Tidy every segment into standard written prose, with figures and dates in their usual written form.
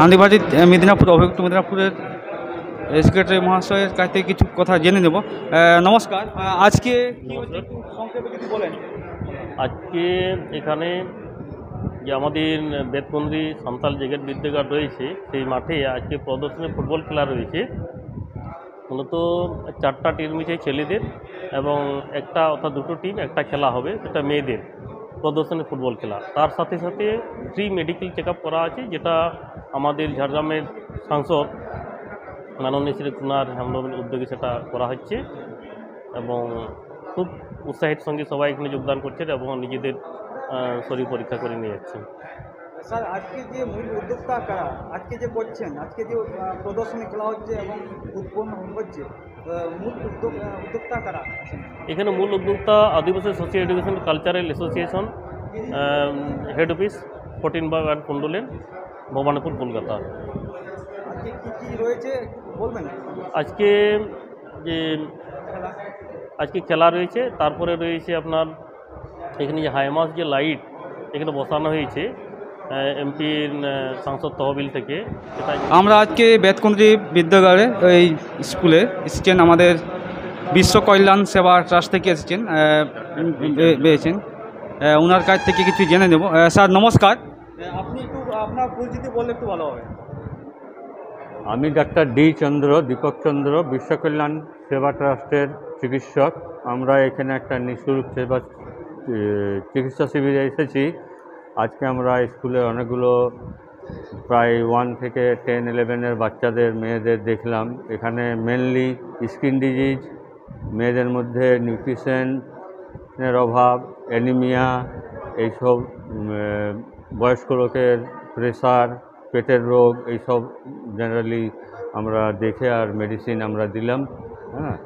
আন্দিবাড়ি মেদিনীপুর অভিযুক্ত মেদিনীপুরের সেক্রেটারি মহাশয়ের কাছ থেকে কিছু কথা জেনে নেব। নমস্কার, আজকে কি হচ্ছে একটু সংক্ষেপে যদি বলেন। আজকে এখানে যে আমাদের বেতকুন্দ্রি সাঁওতাল জেগেট বিদ্যাগার রয়েছে সেই মাঠে আজকে প্রদর্শনী ফুটবল খেলা রয়েছে। মূলত 4টা টিম রয়েছে ছেলেদের এবং একটা অর্থাৎ দুটো টিম একটা খেলা হবে, সেটা মেয়েদের প্রদর্শনী ফুটবল খেলা। তার সাথে সাথে ফ্রি মেডিকেল চেক আপ করা আছে, যেটা আমাদের ঝাড়গ্রামের সাংসদ মাননীয় শ্রী কুনার হেমব্রমের উদ্যোগে সেটা করা হচ্ছে এবং খুব উৎসাহের সঙ্গে সবাই এখানে যোগদান করছেন এবং নিজেদের শরীর পরীক্ষা করে নিয়ে যাচ্ছেন। স্যার, আজকে যে মূল উদ্যোক্তা কারা, আজকে যে করছেন, আজকে যে প্রদর্শনী খেলা হচ্ছে এবং উৎপন্ন হচ্ছে, মূল উদ্যোক্তা কারা? এখানে মূল উদ্যোক্তা Adivasi social education cultural association, head office 14/1 Kundu lane, Bhowanipur, Kolkata. আজকে কী কী রয়েছে বলবেন? আজকে খেলা রয়েছে, তারপরে রয়েছে আপনার এখানে যে হাইমাস যে লাইট এখানে বসানো হয়েছে এমপির সাংসদ তহবিল থেকে। আমরা আজকে বেতকুন্দ্রি বিদ্যাগারে এই স্কুলে এসেছেন, আমাদের বিশ্ব কল্যাণ সেবা ট্রাস্ট থেকে এসেছেন, পেয়েছেন ওনার কাছ থেকে কিছু জেনে নেব। স্যার নমস্কার, আপনি একটু আপনার পরিচিতি বললে একটু ভালো হবে। আমি ডাক্তার ডি চন্দ্র, দীপক চন্দ্র, বিশ্ব কল্যাণ সেবা ট্রাস্টের চিকিৎসক। আমরা এখানে একটা নিঃশুল্ক সেবা চিকিৎসা শিবিরে এসেছি। আজকে আমরা স্কুলে অনেকগুলো প্রায় 1 থেকে 10-11 বাচ্চাদের মেয়েদের দেখলাম। এখানে মেনলি স্কিন ডিজিজ, মেয়েদের মধ্যে নিউট্রিশনের অভাব, অ্যানিমিয়া, এইসব বয়স্ক লোকের প্রেশার, পেটের রোগ, এইসব জেনারেলি আমরা দেখে আর মেডিসিন আমরা দিলাম। হ্যাঁ,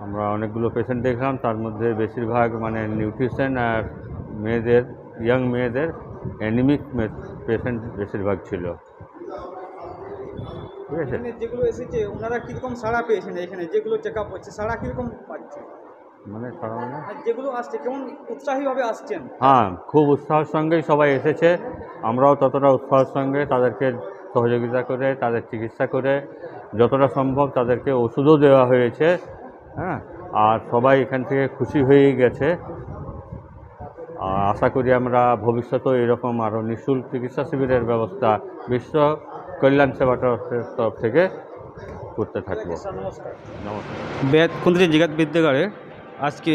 আমরা অনেকগুলো পেশেন্ট দেখলাম, তার মধ্যে বেশিরভাগ মানে নিউট্রিশন আর মেয়েদের, ইয়াং মেয়েদের অ্যানিমিক পেশেন্ট বেশিরভাগ ছিল। ঠিক আছে, যেগুলো এসেছে ওনারা কীরকম সাড়া পেয়েছেন? এখানে যেগুলো চেক আপ হচ্ছে সাড়া কীরকম পাচ্ছে? মানে সারা মানে যেগুলো আসছে কেমন উৎসাহীভাবে আসছেন? হ্যাঁ, খুব উৎসাহের সঙ্গেই সবাই এসেছে। আমরাও ততটা উৎসাহের সঙ্গে তাদেরকে সহযোগিতা করে, তাদের চিকিৎসা করে, যতটা সম্ভব তাদেরকে ওষুধও দেওয়া হয়েছে। হ্যাঁ, আর সবাই এখান থেকে খুশি হয়েই গেছে। আশা করি আমরা ভবিষ্যতেও এরকম আরও নিঃশুল্ক চিকিৎসা শিবিরের ব্যবস্থা বিশ্ব কল্যাণ সেবা ট্রাস্টের তরফ থেকে করতে থাকবো। নমস্কার। বেতকুন্দ্রি জেগেট বিদ্যাগারে আজকে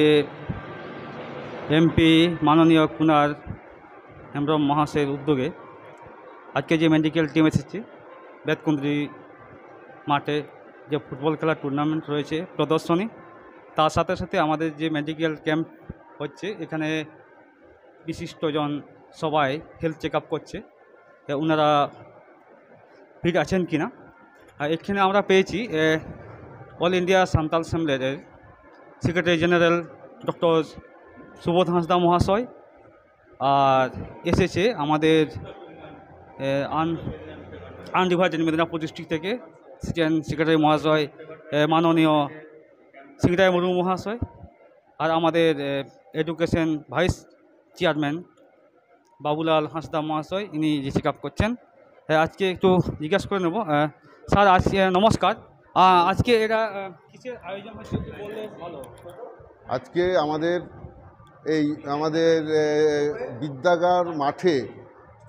এমপি মাননীয় কুনার হেমব্রম মহাশয়ের উদ্যোগে আজকে যে মেডিকেল টিম এসেছে বেতকুন্দ্রি মাঠে, যে ফুটবল খেলার টুর্নামেন্ট রয়েছে প্রদর্শনী, তার সাথে সাথে আমাদের যে মেডিকেল ক্যাম্প হচ্ছে, এখানে বিশিষ্টজন সবাই হেলথ চেক আপ করছে, ওনারা ফিট আছেন কি না। এখানে আমরা পেয়েছি অল ইন্ডিয়া সাঁওতাল অ্যাসেম্বলির secretary general doctor Subodh Hansda মহাশয়, আর এসেছে আমাদের আনডিভাইডেড মেদিনীপুর ডিস্ট্রিক্ট থেকে সেক্রেটারি মহাশয়, মাননীয় সিংরায় মুর্মু মহাশয়, আর আমাদের education vice chairman Babulal Hansda মহাশয়, ইনি যে চেক আপ করছেন। আজকে একটু জিজ্ঞাসা করে নেব। স্যার আজকে নমস্কার, আজকে এরা কিসের আয়োজন হচ্ছে বললে ভালো। আজকে আমাদের বিদ্যাগার মাঠে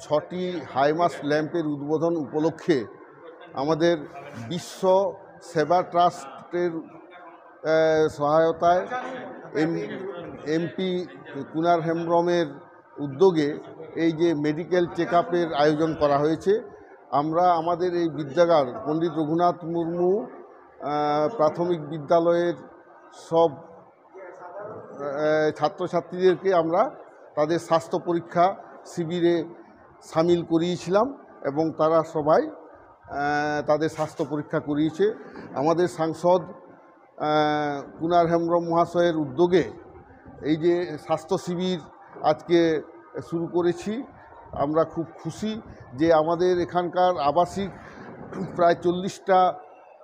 6টি হাইমাস ল্যাম্পের উদ্বোধন উপলক্ষে আমাদের বিশ্ব সেবা ট্রাস্টের সহায়তায় এমপি কুনার হেমব্রমের উদ্যোগে এই যে মেডিকেল চেক আপের আয়োজন করা হয়েছে। আমরা আমাদের এই বিদ্যাগার পণ্ডিত রঘুনাথ মুর্মু প্রাথমিক বিদ্যালয়ের সব ছাত্রছাত্রীদেরকে আমরা তাদের স্বাস্থ্য পরীক্ষা শিবিরে সামিল করিয়েছিলাম এবং তারা সবাই তাদের স্বাস্থ্য পরীক্ষা করিয়েছে। আমাদের সাংসদ কুনার হেমব্রম মহাশয়ের উদ্যোগে এই যে স্বাস্থ্য শিবির আজকে শুরু করেছি, আমরা খুব খুশি যে আমাদের এখানকার আবাসিক প্রায় 40টা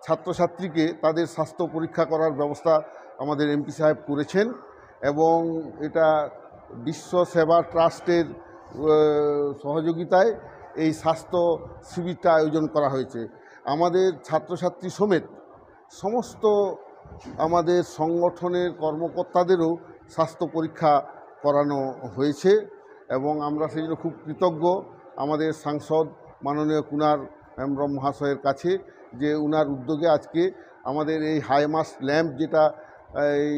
ছাত্রছাত্রীকে তাদের স্বাস্থ্য পরীক্ষা করার ব্যবস্থা আমাদের এমপি সাহেব করেছেন এবং এটা বিশ্ব সেবা ট্রাস্টের সহযোগিতায় এই স্বাস্থ্য শিবিরটা আয়োজন করা হয়েছে। আমাদের ছাত্রছাত্রী সমেত সমস্ত আমাদের সংগঠনের কর্মকর্তাদেরও স্বাস্থ্য পরীক্ষা করানো হয়েছে এবং আমরা সেই জন্য খুব কৃতজ্ঞ আমাদের সাংসদ মাননীয় কুনার হেমব্রম মহাশয়ের কাছে যে উনার উদ্যোগে আজকে আমাদের এই হাইমাস্ট ল্যাম্প যেটা এই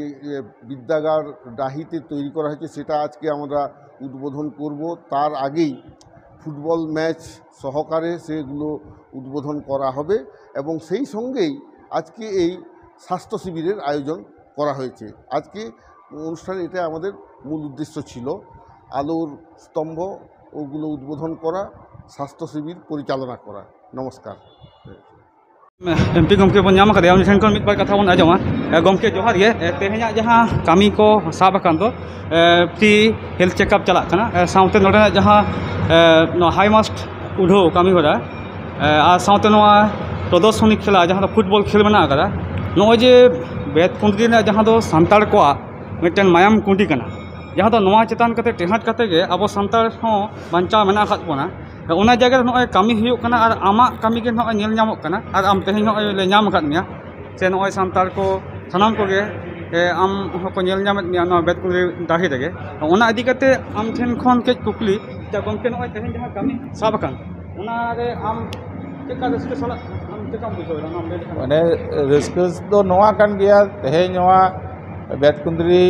বিদ্যাগার ডাহিতে তৈরি করা হয়েছে সেটা আজকে আমরা উদ্বোধন করব। তার আগেই ফুটবল ম্যাচ সহকারে সেগুলো উদ্বোধন করা হবে এবং সেই সঙ্গেই আজকে এই স্বাস্থ্য শিবিরের আয়োজন করা হয়েছে। আজকে অনুষ্ঠানে এটা আমাদের মূল উদ্দেশ্য ছিল, আলোর স্তম্ভ ওগুলো উদ্বোধন করা, স্বাস্থ্য শিবির পরিচালনা করা। নমস্কার। एमपी गमके बन नाम उन्हीं ठेन खन मिदबार कथा बन आजमा गमके जोहार गे तेहेना जहाँ कामी को साब आकान दो फ्री हेल्थ चेकअप चला कना साउते नोडे जहाँ हाईमास्ट उड़ो कामी होरा और साउते नोआ प्रदर्शनी खेला जहाँ फुटबल खेल में आकारा नोए जे बेतकुंद्री जहाँ दो सांतार को मिटन मायाम कुंडी कना जहाँ दो नोआ चेतान कते टेहाट कते गे अब सांतार हों बांचा मेना खात बोना उना जगह नॉय कामी हुई कना और आमा कामी के नॉय नेल नामक कना और आम तेहें नॉय ले नाम काट मिया से नॉय सांतार को सनाम को गे आम को नेल नामत मिया नॉय बेतकुंद्री दाही देगे उना इदी कते आम ठेन खन के कुकली जा गमके नॉय तेहें जहाँ कामी साब कान उना रे आम चेका रस्के सला आम चेका बुझो नाम ले माने रस्कस दो नोआ कान गया तेहें नोआ बेतकुंद्री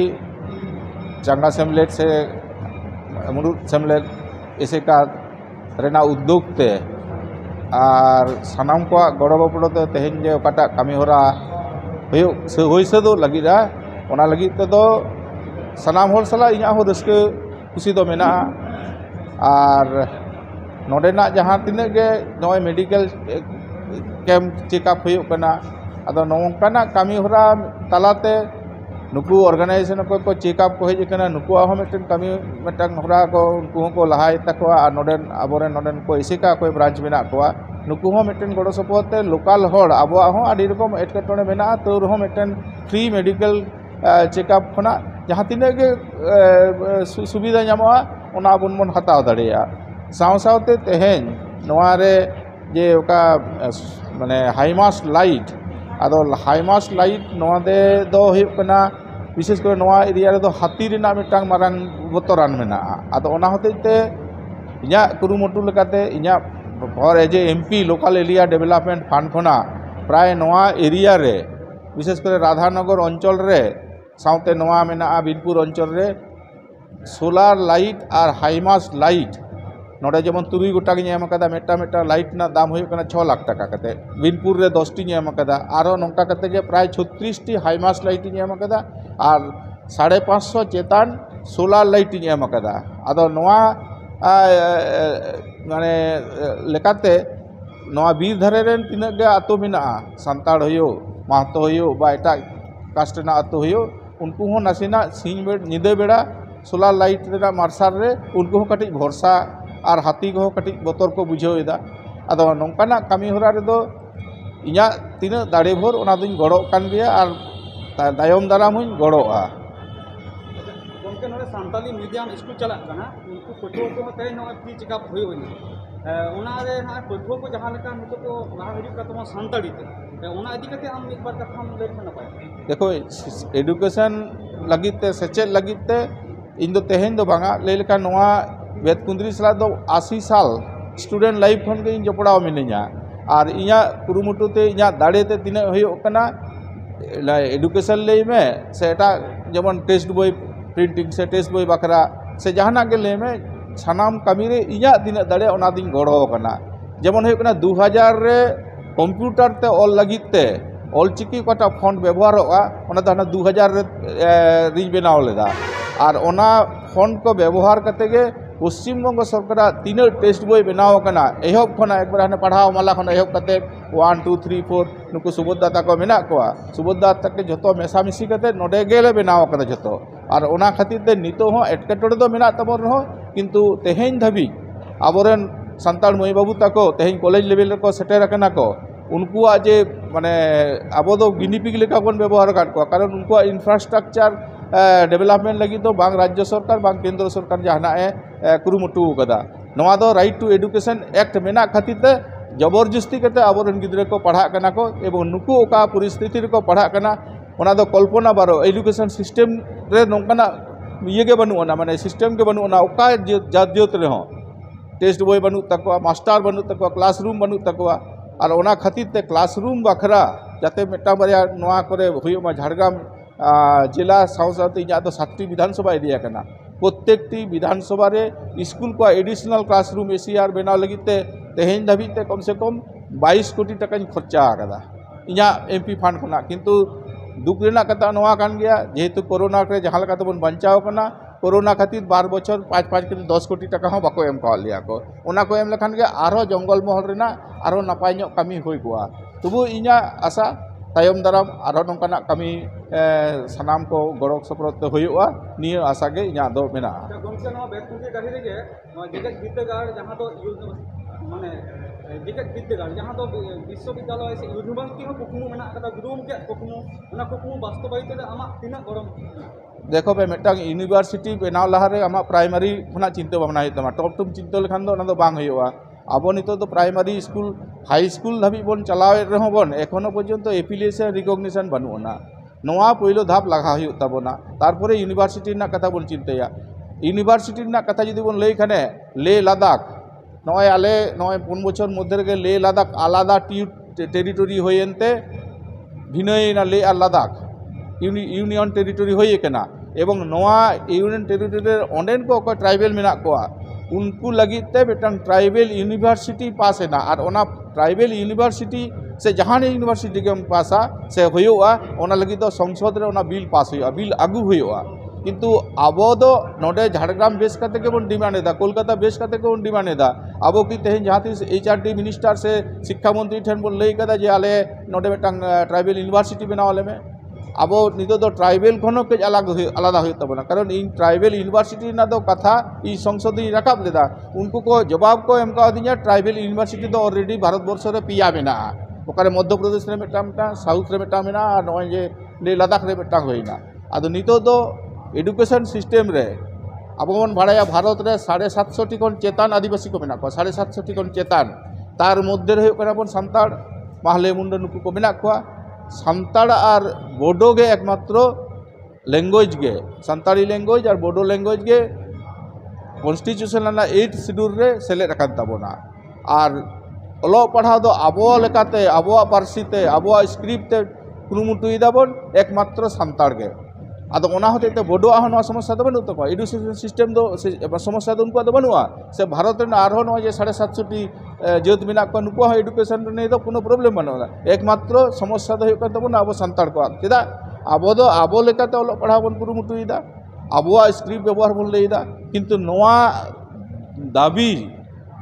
चांगा सेमलेट से मुरुद सेमलेट इसे का रेना उद्योग ते और सानाम को गड़ो गपड़ो ते तेहें जे ओकाटा कामी होरा होई से दो लगिरा ओना लगी ते दो सानाम होर सला इना हो रस्के खुशी दो मेना और नोडेना जहाँ तिने गे नॉय मेडिकल कैम्प चेकअप हुई कना अदो नोंकाना कामी होरा तालाते नुकु ऑर्गेनाइजेशन को चेकअप को हेजना नुकु हो मिटन कमी मिटन होरा को उनको को लहाय तकवा नोडेन आबोरेन नोडेन को इसिका कोई ब्रांच मेना को नुकु हो मिटन गड़ो सपोते लोकल होड़ आबो हो आडी रकम एटकेटोने मेना तो हो मिटन फ्री मेडिकल चेकअप खना जहाँ तिने के सुविधा नामोआ ओना बुन मन हताव दाड़िया साव सावते तेहेन नोआरे जे ओका माने हाईमास्ट लाइट आदो हाईमास्ट लाइट नोआ दे दो हुकना विशेष कर नोआ एरिया रे दो हाथी रेना मिटांग मारांग बतरान मेना आदो ओना होतेते इया कुरुमुटु लेकाते इया for as a MP local area development fund खना प्राय नोआ एरिया रे विशेष कर राधानगर अंचल रे साउते नोआ मेना बीनपुर अंचल रे सोलार लाइट और हाईमास्ट लाइट नोडे जेमन 3 गोटा गे एम कदा मेटा मेटा लाइट ना दाम हुई कना 6 लाख टाका कते बीनपुर रे 10 टी एम कदा आरो नोंका कते गे प्राय 36 टी हाईमास्ट लाइट एम कदा और 550 चेतान सोलार लाइट एम कदा आदो नोआ माने लेकाते नोआ बीर धरे रेन तिना गे आतो मेना सांताड़ होयो महतो होयो बा एटा कास्ट ना आतो होयो उनको हो नासिना सिंह बेड़ निदे बेड़ा सोलार लाइट रेना मार्शल रे उनको हो कटी भरोसा और हाथी को कटी बतर को बुझेदा अदो नोंकाना कामी होरा रे दो इया तीना दाड़े भोर ओना दुñ गड़ो कान गया और दायम दाराम हुñ गड़ोआ गमके नोडे सांताली मीडियम स्कूल चला कना उनको पठो को ते नो फ्री चेकअप होई होनी ओना रे ना पठो को जहां लेका नुको को लहा हिजु का तमा सांताली ते ओना इदी कते हम एक बार कथा हम ले ना पाए देखो एडुकेशन लगिते सेचे लगिते इन दो तेहेन दो बांगा ले लेका नोआ बेतकुंद्री सला दो 80 साल स्टूडेंट लाइफ खन के जपड़ा मिनिया और इया कुरुमुटुते इया दाड़े ते तिना होयो कना एडुकेशन ले में से एटा जेमन टेस्ट बॉय प्रिंटिंग से टेस्ट बॉय बकरा से जहाना के ले में सानाम कामी रे इया तिना दाड़े ओना दिन गड़ो कना जेमन होयो कना 2000 रे कंप्यूटर ते ऑल लगिते ऑलचिकी कटा फंड व्यवहारवा ओना दाना 2000 रे रिज बनाव लेदा और ओना फंड को व्यवहार करते गे पश्चिम बंग सरकार तीन टेस्ट बॉय बनाव कना एहब खना एक बार हने पढ़ाव माला खना एहब करते 1 2 3 4 नुकु सुबोधदाता को मेना को सुबोधदाता के जतो मेसामिसी करते नोडे गेले बनाव कदा जतो और ओना खातिर ते नितो हो एटकेटोड़े दो मेना तबर हो किंतु तेहेन धबी आबोरेन संताल मई बाबू तको तेहेन कॉलेज लेवल को सेटेर कना को उनको जे माने आबो दो गिनीपिग लेका कोन व्यवहार काट को कारण उनको इंफ्रास्ट्रक्चर डेवलपमेंट लगी तो बांग राज्य सरकार बांग केंद्र सरकार जहाना कुरुमुटु कदा नवा दो राइट टू एडुकेशन एक्ट मेना खातिर ते जबरदस्ती करते आबोरन गिद्रे को पढ़ा कना को एवं नुकु ओका परिस्थिति को पढ़ा कना ओना दो कल्पना बारो एडुकेशन सिस्टम रे नोंकना ये के बनुना माने सिस्टम के बनुना ओका जात जोत रे हो टेस्ट बॉय बनू तकवा मास्टर बनू तकवा क्लासरूम बनू तकवा और ओना खातिर ते क्लासरूम बखरा जाते मेटा बारिया नवा करे हुयमा झाड़ग्राम जिला साउथ इना तो 7टी विधानसभा एरिया कना प्रत्येकटी विधानसभा रे स्कूल को एडिशनल क्लासरूम एसीआर बनाव लगिते तेहेन धाबीते कम से कम 22 कोटी टाका खर्चा आकदा इना एमपी फंड खना किंतु दुख रेना कथा नवा कान गया जेहेतु कोरोना के जहाँ लगा तबन बचाव कना कोरोना खातिर 12 बछर 5-5 के 10 कोटी टाका हो बाको एम का लिया को ओना को एम लखान के आरो जंगल महल रेना आरो नापाय ᱧᱚᱜ कमी होई कोआ तबु इना आशा तायम दाराम आरो नोंकाना कमी सानाम को गड़क सपरत होयुआ निया आशा के इना दो मेना गमके नवा बेतकुंडी गाड़ी रेगे जेगेट बिद्दागार जहाँ तो माने जेगेट बिद्दागार जहाँ तो विश्वविद्यालय से यूनिवर्सिटी हो कुकमु मेना कदा गुरुम के कुकमु ओना कुकमु वास्तविकता रे आमा तिना गरम देखो भाई मेटा यूनिवर्सिटी बनाव लहारे आमा प्राइमरी खुना चिंता भावना है तमा टॉप टू चिंता लेखान दो ओना दो बांग होयुआ अब नितो तो primary school high school Dhabi बन चलावे रहो बन एखोनो पर्यंत एफिलिएशन रिकॉग्निशन बनुना नोआ पहिलो धाप लगा हुई तबना तारपरे यूनिवर्सिटी ना कथा बन चिंताया यूनिवर्सिटी ना कथा जुदी बन लई खाने ले लद्दाख नय आले नय 5 बछर मध्य के ले लद्दाख आलादा टेरिटरी होयेनते भिनय ना ले आर लद्दाख यूनियन टेरिटरी होये केना एवं नोआ यूनियन टेरिटरी ओंडेन को ट्राइबल मेना कोआ उनको लगिते बेटन ट्राइबल यूनिवर्सिटी पास है ना और ओना ट्राइबल यूनिवर्सिटी से जहाँ यूनिवर्सिटी के पासा से हुआ ओना लगी तो संसद रे ओना बिल पास हुआ बिल आगू हुआ किंतु आबो दो नोडे झाड़ग्राम बेस करते के बन डिमांड एदा कोलकाता बेस करते के बन डिमांड एदा आबो की तेहन जहाँ तीस HRD मिनिस्टर से शिक्षा मंत्री ठेन बन लई कदा जे आले नोडे बेटन ट्राइबल यूनिवर्सिटी बनावले में अब नितो दो ट्राइबल खनो के आलादा हुई तबना कारण इन ट्राइबल यूनिवर्सिटी ना दो कथा ई संसद रकाब लेदा उनको को जवाब को एम का दिया ट्राइबल यूनिवर्सिटी तो ऑलरेडी भारत वर्ष रे पिया मेना ओकारे मध्य प्रदेश रे मेटा साउथ रे मेटा मेना और नय जे ले लद्दाख रे मेटा होइना आदो नितो दो एडुकेशन सिस्टम रे अब बन भाड़ाया भारत रे 750 टी कोन चेतान आदिवासी को मेना को 750 टी कोन चेतान तार मध्य रे होकना बन सांताड़ माहले मुंडा नुकु को मेना को सांताड़ और बोडो के एकमात्र लैंग्वेज के सांताड़ी लैंग्वेज और बोडो लैंग्वेज के कन्स्टिट्यूशन 8 शेड्यूल रे सेलेक्ट रखान तबना और अलो पढ़ा दो आबो लेकाते आबो पारसीते आबो स्क्रिप्ट कुरुमुटुई दाबन एकमात्र सांताड़ के आदो ओना होते तो बोडो आहोन समस्या तो बनू तको एडुकेशन सिस्टम दो समस्या तो उनको तो बनूआ से भारत रे आरो न जे 750 टी जेत बिना को नुको एडुकेशन ने तो कोनो प्रॉब्लम बनोला एकमात्र समस्या तो होकन तबन आबो सांताड़ को चेदा आबो दो आबो लेकाते ओलो पढ़ा बन कुरुमुटुईदा आबो स्क्रिप्ट व्यवहार बन लेदा किंतु नोआ दाबी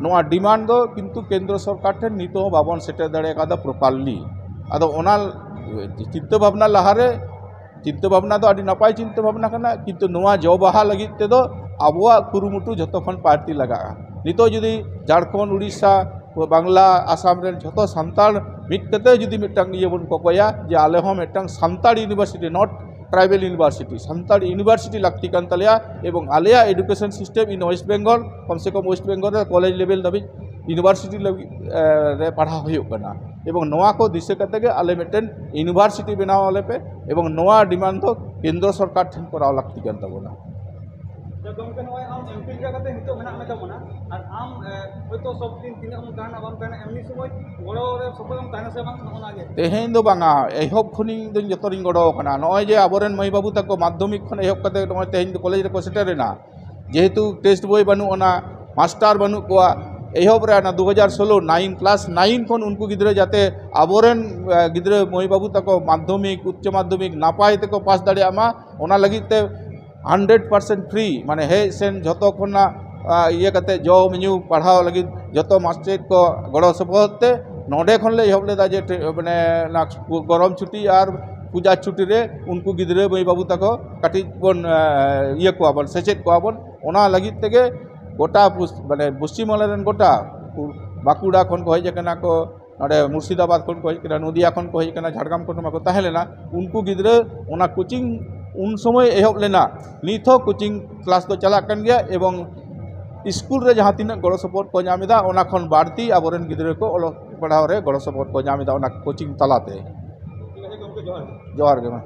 नोआ डिमांड दो किंतु केंद्र सरकार ठेन नितो बाबन सेटे दाड़े का प्रॉपर्ली आदो ओना चिंता भावना लहारे चिंता भावना तो अभी नपाय चिंता भावना करना किंतु नोआ जो बाहा लगित ते दो आबुआ कुरुमुटु जतो खन पार्टी लगा नितो जुदी झारखंड उड़ीसा बांग्ला आसाम रे जतो सांताल मिट कते जुदी मिटंग ये बन कोया जे आले हो मिटंग Santal university not tribal university Santal university लगती कान तलिया एवं आलिया education system in West Bengal कम से कम वेस्ट बेंगल रे कॉलेज लेवल दबी यूनिवर्सिटी रे पढ़ा हुई करना एवं नोआ को दिशा करते के आले मिटन यूनिवर्सिटी बनाव वाले पे एवं नोआ डिमांड तो केंद्र सरकार ठन कराव लगती कान तबना गमके नय आम एमपी जगते हितो मेना में तबना और आम होयतो सब दिन तिना हम कहना बाम कहना एमनी समय गड़ो रे सबम कहना से बांग ओना गे तेहेन दो बांगा एहब खनि दिन जतरिन गड़ो कना नय जे आबोरेन मई बाबू तक माध्यमिक खन एहब कते नय तेहेन कॉलेज रे को सेटरेना जेहेतु टेस्ट बॉय बनू ओना मास्टर बनू कोआ एहब रे ना 2016 9 क्लास 9 खन उनको गिद्रे जाते आबोरेन गिद्रे मई बाबू तक माध्यमिक उच्च माध्यमिक नापाय तक पास दाड़े आमा ओना लगिते 100% फ्री माने हे सेन जतो खना ये कते जॉब न्यू पढ़ाओ लगी जतो मास्टर को गड़ो सपोते नोडे खन ले एहब लेदा जे माने ना गरम छुट्टी और पूजा छुट्टी रे उनको गिद्रे मई बाबू तक काटी बन ये को बन सेचेत को बन ओना लगी तेगे गोटा माने पश्चिम बंगाल गोटा बाकुड़ा खन को हज कना को नडे मुर्शिदाबाद खन को हज कना नदिया खन को हज कना झाड़ग्राम खन को ताहे लेना उनको गिद्रे ओना कोचिंग उन समय एहब लेना निथो कोचिंग क्लास तो चला कन गया एवं स्कूल रे जहाँ तीन गड़ो सपोर्ट को नामिदा ओना खन बाड़ती आबोरेन गिद्रे को ओलो पढ़ाओ रे गड़ो सपोर्ट को नामिदा ओना कोचिंग तलाते जोहार गे मा।